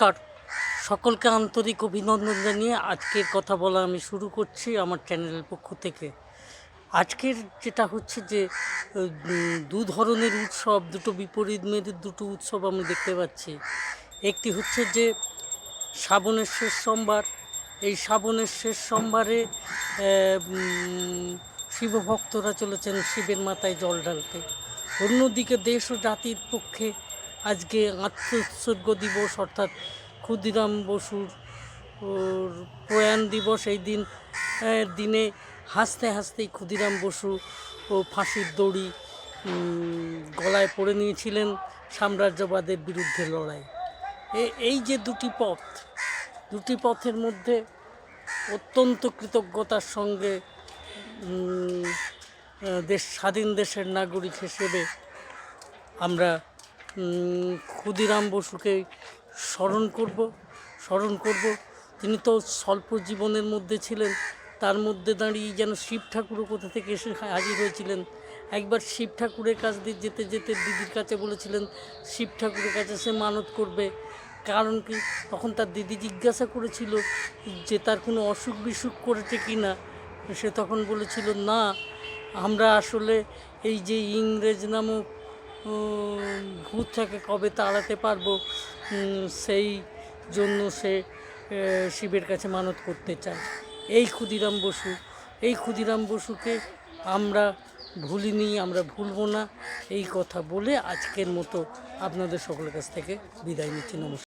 নমস্কার, সকলকে আন্তরিক অভিনন্দন জানিয়ে আজকের কথা বলা আমি শুরু করছি আমার চ্যানেলের পক্ষ থেকে। আজকের যেটা হচ্ছে যে দু ধরনের উৎসব, দুটো বিপরীত মেরুর দুটো উৎসব আমি দেখতে পাচ্ছি। একটি হচ্ছে যে শ্রাবণের শেষ সোমবার, এই শ্রাবণের শেষ সোমবারে শিবভক্তরা চলেছেন শিবের মাথায় জল ঢালতে। অন্যদিকে দেশ ও জাতির পক্ষে আজকে আত্মোৎসর্গ দিবস, অর্থাৎ ক্ষুদিরাম বসুর প্রয়াণ দিবস। এই দিনে হাসতে হাসতেই ক্ষুদিরাম বসু ও ফাঁসির দড়ি গলায় পড়ে নিয়েছিলেন সাম্রাজ্যবাদের বিরুদ্ধে লড়াই। এই যে দুটি পথের মধ্যে অত্যন্ত কৃতজ্ঞতার সঙ্গে স্বাধীন দেশের নাগরিক হিসেবে আমরা ক্ষুদিরাম বসুকে স্মরণ করব। তিনি তো স্বল্প জীবনের মধ্যে ছিলেন, তার মধ্যে দাঁড়িয়ে যেন শিব ঠাকুরও কোথা থেকে এসে হাজির হয়েছিলেন। একবার শিব ঠাকুরের কাছ দিয়ে যেতে যেতে দিদির কাছে বলেছিলেন শিব ঠাকুরের কাছে সে মানত করবে। কারণ কি, তখন তার দিদি জিজ্ঞাসা করেছিল যে তার কোনো অসুখ বিসুখ করেছে কি না। সে তখন বলেছিল, না, আমরা আসলে এই যে ইংরেজ নামক ভূত থেকে কবে তাড়াতে পারবো, সেই জন্য সে শিবের কাছে মানত করতে চায়। এই ক্ষুদিরাম বসুকে আমরা ভুলিনি, আমরা ভুলবো না। এই কথা বলে আজকের মতো আপনাদের সকলের কাছ থেকে বিদায় নিচ্ছি। নমস্কার।